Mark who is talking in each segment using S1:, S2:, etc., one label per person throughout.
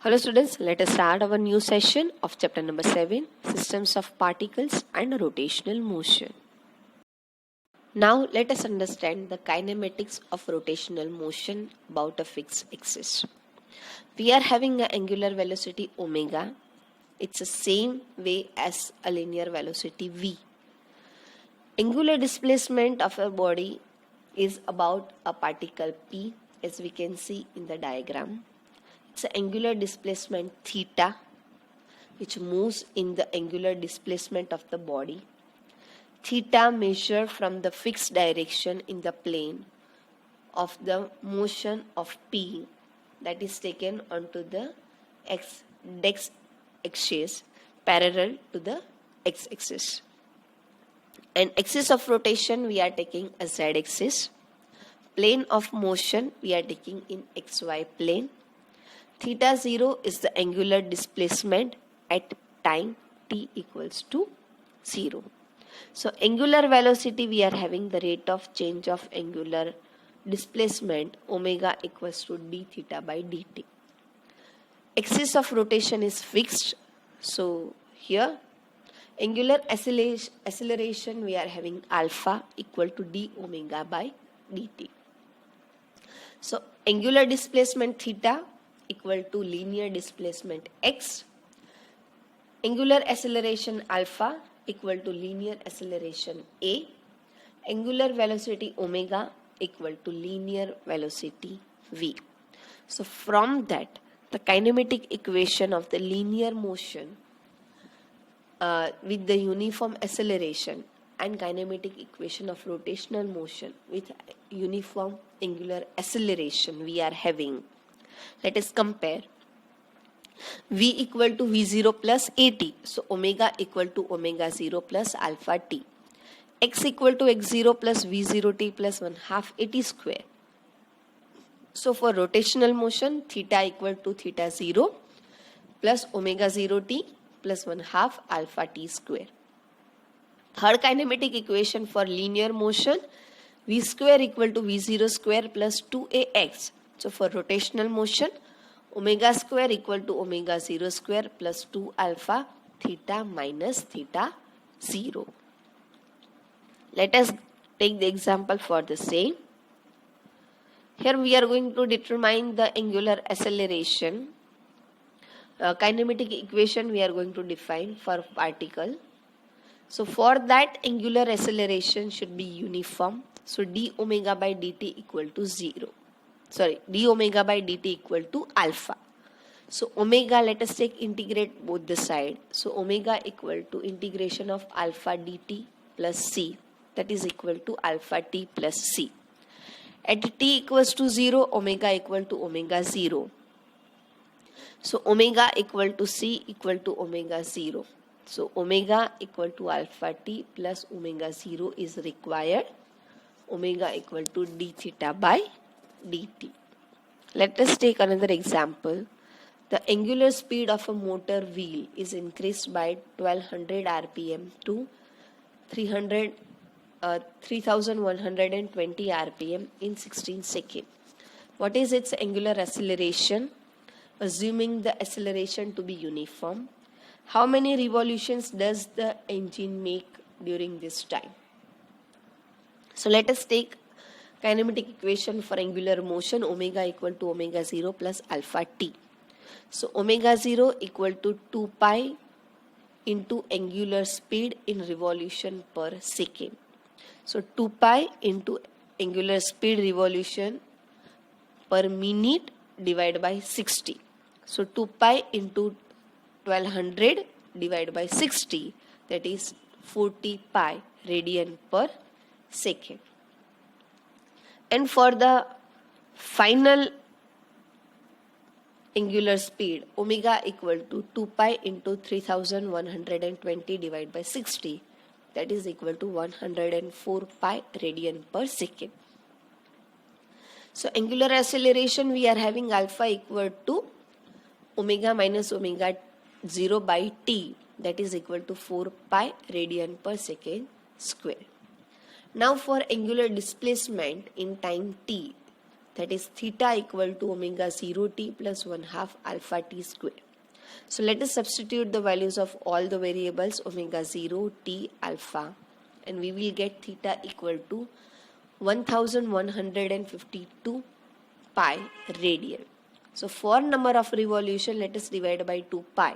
S1: Hello students, let us start our new session of chapter number 7, Systems of Particles and Rotational Motion. Now let us understand the kinematics of rotational motion about a fixed axis. We are having an angular velocity omega. It's the same way as a linear velocity v. Angular displacement of a body is about a particle p, as we can see in the diagram. It's an angular displacement theta, which moves in the angular displacement of the body. Theta measured from the fixed direction in the plane of the motion of p, that is taken onto the x axis parallel to the x-axis. And axis of rotation we are taking a z-axis. Plane of motion we are taking in xy plane. Theta 0 is the angular displacement at time t equals to 0. So angular velocity we are having the rate of change of angular displacement omega equals to d theta by dt. Axis of rotation is fixed. So here angular acceleration we are having alpha equal to d omega by dt. So angular displacement theta equal to linear displacement x. Angular acceleration alpha equal to linear acceleration a. Angular velocity omega equal to linear velocity v. So from that, the kinematic equation of the linear motion with the uniform acceleration and kinematic equation of rotational motion with uniform angular acceleration we are having. Let us compare. V equal to V0 plus AT. So omega equal to omega 0 plus alpha t. X equal to x0 plus V0t plus 1/2 AT square. So for rotational motion, theta equal to theta 0 plus omega 0t plus 1/2 alpha t square. Third kinematic equation for linear motion, V square equal to V0 square plus 2ax. So for rotational motion, omega square equal to omega 0 square plus 2 alpha theta minus theta 0. Let us take the example for the same. Here we are going to determine the angular acceleration. Kinematic equation we are going to define for particle. So for that, angular acceleration should be uniform. So d omega by dt equal to 0. D omega by dt equal to alpha. So omega, let us take integrate both the side. So omega equal to integration of alpha dt plus c, that is equal to alpha t plus c. At t equals to 0, omega equal to omega 0. So omega equal to c equal to omega 0. So omega equal to alpha t plus omega 0 is required. Omega equal to d theta by dt. Let us take another example. The angular speed of a motor wheel is increased by 1200 rpm to 3120 rpm in 16 seconds. What is its angular acceleration? Assuming the acceleration to be uniform, how many revolutions does the engine make during this time? So let us take kinematic equation for angular motion, omega equal to omega 0 plus alpha t. So omega 0 equal to 2 pi into angular speed in revolution per second. So 2 pi into angular speed revolution per minute divided by 60. So 2 pi into 1200 divided by 60, that is 40 pi radian per second. And for the final angular speed, omega equal to 2 pi into 3120 divided by 60, that is equal to 104 pi radian per second. So angular acceleration we are having alpha equal to omega minus omega 0 by t, that is equal to 4 pi radian per second square. Now for angular displacement in time t, that is theta equal to omega 0 t plus 1 half alpha t square. So let us substitute the values of all the variables omega 0, t, alpha, and we will get theta equal to 1152 pi radian. So for number of revolution, let us divide by 2 pi.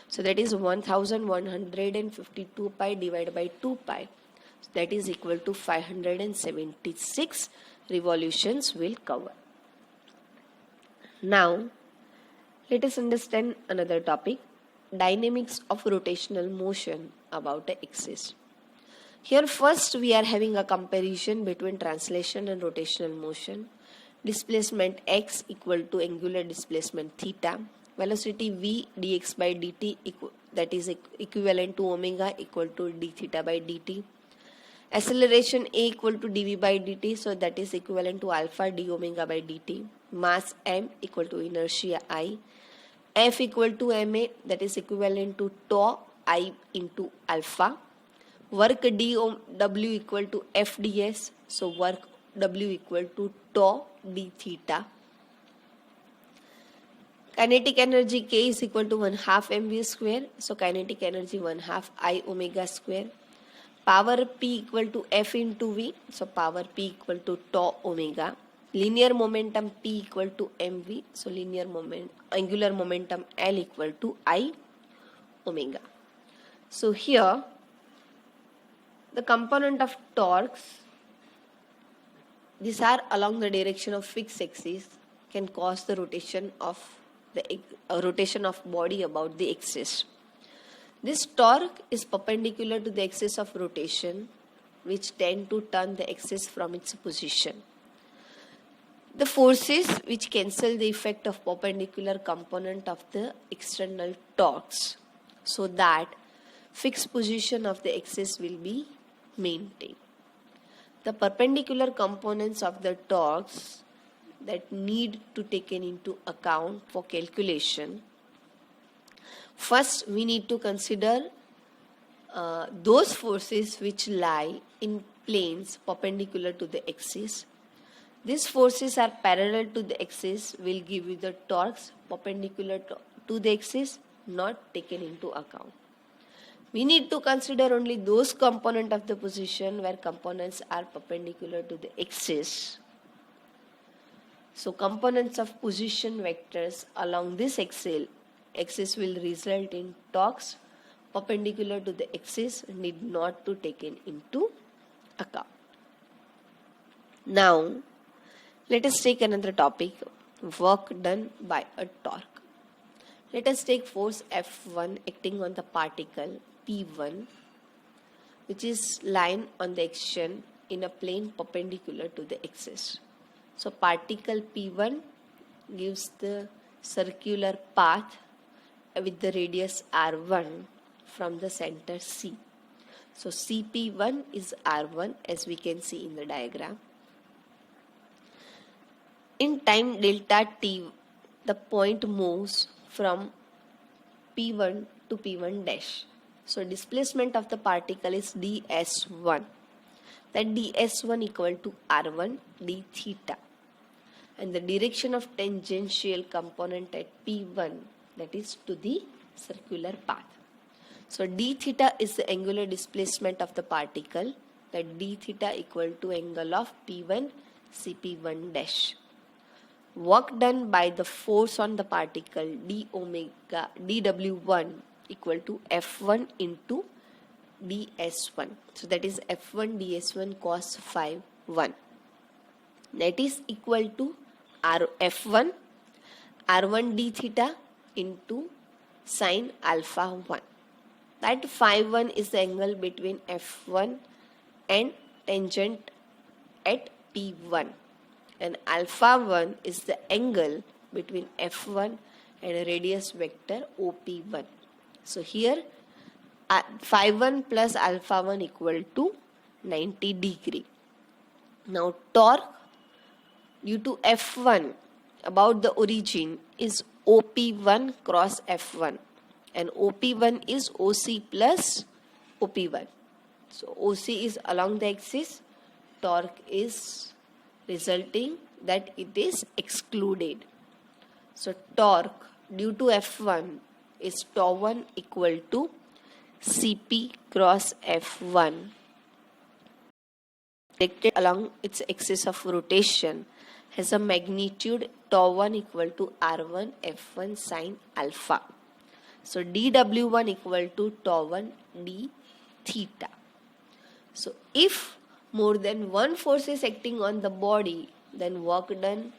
S1: So that is 1152 pi divided by 2 pi. So that is equal to 576 revolutions will cover. Now let us understand another topic, dynamics of rotational motion about the axis. Here first we are having a comparison between translation and rotational motion. Displacement x equal to angular displacement theta. Velocity v dx by dt that is equivalent to omega equal to d theta by dt. Acceleration a equal to dv by dt, so that is equivalent to alpha d omega by dt. Mass m equal to inertia I. F equal to ma, that is equivalent to tau I into alpha. Work w equal to f ds, so work w equal to tau d theta. Kinetic energy k is equal to 1 half mv square, so kinetic energy 1 half I omega square. Power p equal to f into v, so power p equal to tau omega. Linear momentum p equal to mv, so angular momentum L equal to I omega. So here the component of torques, these are along the direction of fixed axis, can cause the rotation of body about the axis. This torque is perpendicular to the axis of rotation, which tend to turn the axis from its position. The forces which cancel the effect of perpendicular component of the external torques, so that fixed position of the axis will be maintained. The perpendicular components of the torques that need to taken into account for calculation. First, we need to consider those forces which lie in planes perpendicular to the axis. These forces are parallel to the axis, will give you the torques perpendicular to the axis, not taken into account. We need to consider only those components of the position where components are perpendicular to the axis. So components of position vectors along this axis will result in torques perpendicular to the axis, need not to taken into account. Now let us take another topic, work done by a torque. Let us take force F1 acting on the particle P1, which is lying on the action in a plane perpendicular to the axis. So particle P1 gives the circular path with the radius R1 from the center C. So CP1 is R1, as we can see in the diagram. In time delta t, the point moves from P1 to P1 dash. So displacement of the particle is ds1. That ds1 equal to r1 d theta. And the direction of tangential component at P1, that is to the circular path. So d theta is the angular displacement of the particle. That d theta equal to angle of P1 CP1 dash. Work done by the force on the particle dw1 equal to F1 into ds1. So that is F1 ds1 cos phi 1. That is equal to F1 r1 d theta into sine alpha 1. That phi 1 is the angle between F1 and tangent at P1. And alpha 1 is the angle between F1 and radius vector OP1. So here phi 1 plus alpha 1 equal to 90 degree. Now torque due to F1 about the origin is OP1 cross F1, and OP1 is OC plus OP1. So OC is along the axis, torque is resulting that it is excluded. So torque due to F1 is tau1 equal to Cp cross F1 directed along its axis of rotation has a magnitude tau1 equal to R1 F1 sin alpha. So dW1 equal to tau1 d theta. So if more than one force is acting on the body, then work done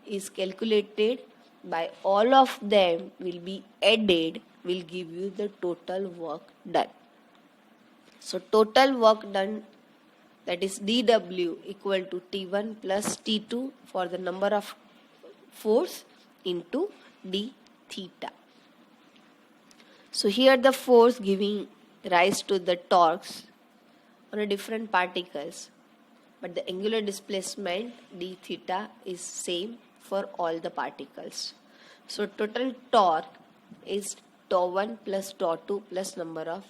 S1: is calculated by all of them will be added, will give you the total work done. So total work done, that is dW equal to T1 plus T2 for the number of force into d theta. So here the force giving rise to the torques on a different particles, but the angular displacement d theta is same for all the particles. So total torque is tau1 plus tau2 plus number of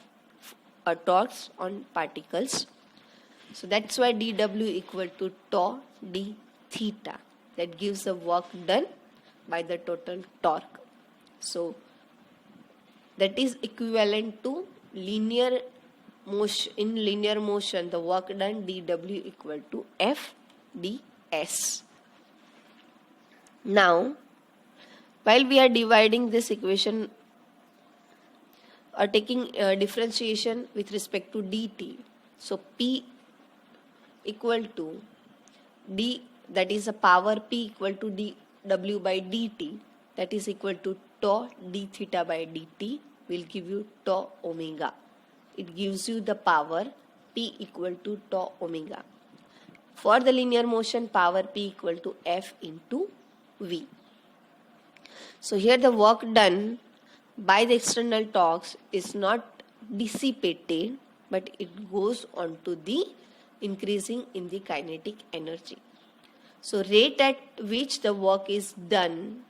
S1: torques on particles. So that's why dW equal to tau d theta. That gives the work done by the total torque. So that is equivalent to linear motion. In linear motion, the work done dW equal to F ds. Now, while we are dividing this equation or taking differentiation with respect to dt, so P equal to d, that is a power P equal to dW by dt, that is equal to tau d theta by dt will give you tau omega. It gives you the power P equal to tau omega. For the linear motion, power P equal to F into V. So here the work done by the external torques is not dissipated, but it goes on to the increasing in the kinetic energy. So rate at which the work is done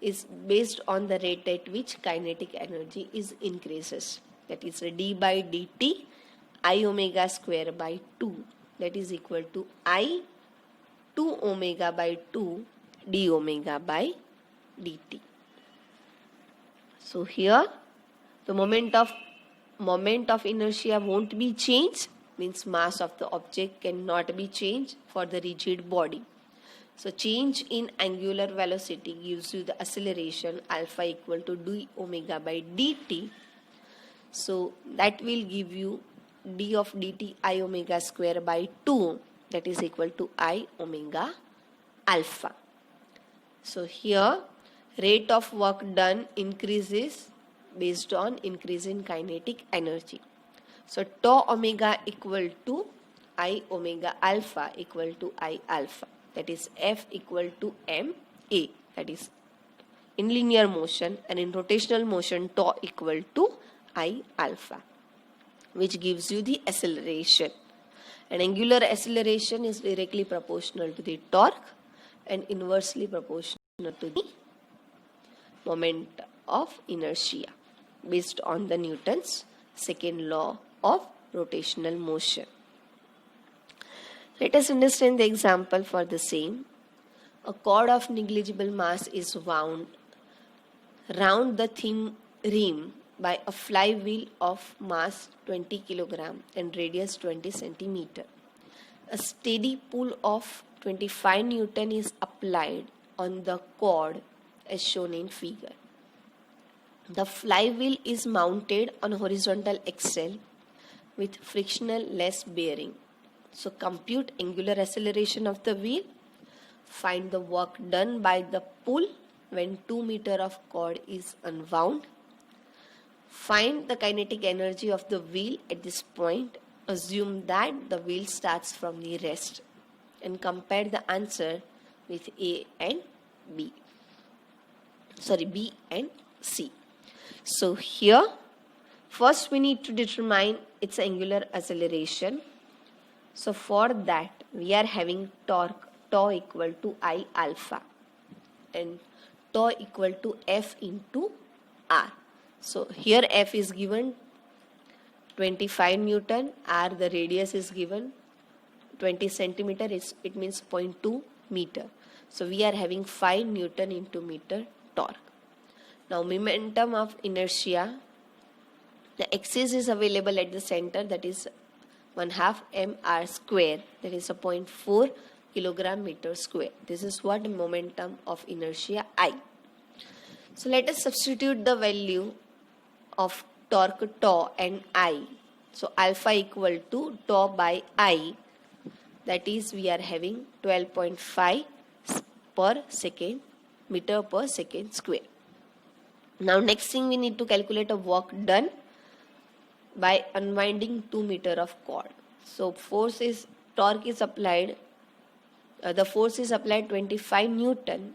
S1: is based on the rate at which kinetic energy is increases. That is d by dt I omega square by 2, that is equal to I 2 omega by 2 d omega by dt. So here the moment of inertia won't be changed, means mass of the object cannot be changed for the rigid body. So change in angular velocity gives you the acceleration alpha equal to d omega by dt. So that will give you d of dt I omega square by 2, that is equal to I omega alpha. So here rate of work done increases based on increase in kinetic energy. So tau omega equal to I omega alpha equal to I alpha, that is F equal to ma, that is in linear motion, and in rotational motion tau equal to I alpha, which gives you the acceleration. And angular acceleration is directly proportional to the torque and inversely proportional to the moment of inertia based on the Newton's second law of rotational motion. Let us understand the example for the same. A cord of negligible mass is wound round the thin rim by a flywheel of mass 20 kg and radius 20 cm. A steady pull of 25 Newton is applied on the cord as shown in figure. The flywheel is mounted on a horizontal axle with frictional less bearing. So compute angular acceleration of the wheel, find the work done by the pull when 2 meters of cord is unwound, find the kinetic energy of the wheel at this point, assume that the wheel starts from the rest, and compare the answer with A and B. B and C. So here first we need to determine its angular acceleration. So for that we are having torque tau equal to I alpha and tau equal to F into R. So here F is given 25 Newton, R the radius is given 20 centimeter, it means 0.2 meter. So we are having 5 Newton into meter torque. Now momentum of inertia, the axis is available at the center, that is 1/2 mr square, that is a 0.4 kilogram meter square. This is what momentum of inertia I. So let us substitute the value of torque tau and I. So alpha equal to tau by I, that is we are having 12.5 per second meter per second square. Now next thing we need to calculate a work done by unwinding 2 meter of cord. So torque is applied, the force is applied 25 Newton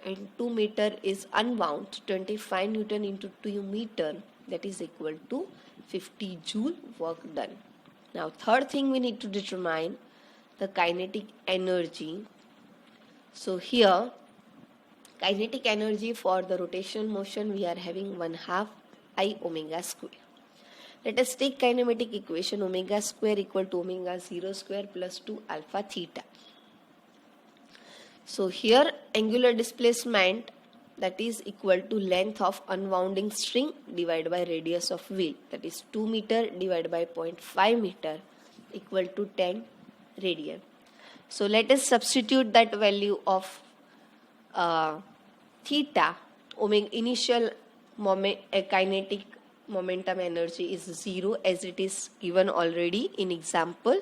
S1: and 2 meter is unwound. 25 Newton into 2 meter, that is equal to 50 joule work done. Now third thing we need to determine the kinetic energy. So here kinetic energy for the rotational motion we are having 1/2 I omega square. Let us take kinematic equation omega square equal to omega 0 square plus 2 alpha theta. So here angular displacement, that is equal to length of unwounding string divided by radius of wheel, that is 2 meter divided by 0.5 meter equal to 10 radian. So let us substitute that value of theta. Initial kinetic momentum energy is 0 as it is given already in example.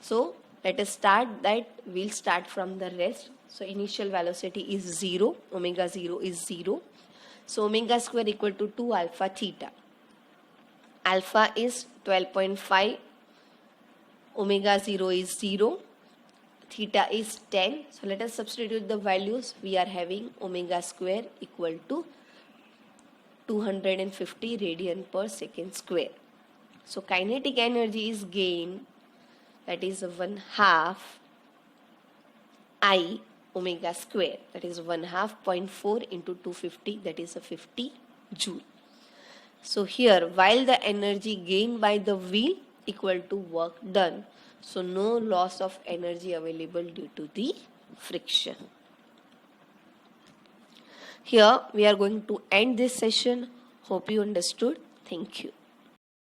S1: So let us start that, we'll start from the rest. So initial velocity is 0, omega 0 is 0. So omega square equal to 2 alpha theta. Alpha is 12.5, omega 0 is 0, theta is 10. So let us substitute the values. We are having omega square equal to 250 radian per second square. So kinetic energy is gained, that is 1/2 I omega square, that is 1/2 0.4 into 250, that is a 50 joule. So here while the energy gained by the wheel equal to work done, so no loss of energy available due to the friction. Here we are going to end this session. Hope you understood. Thank you.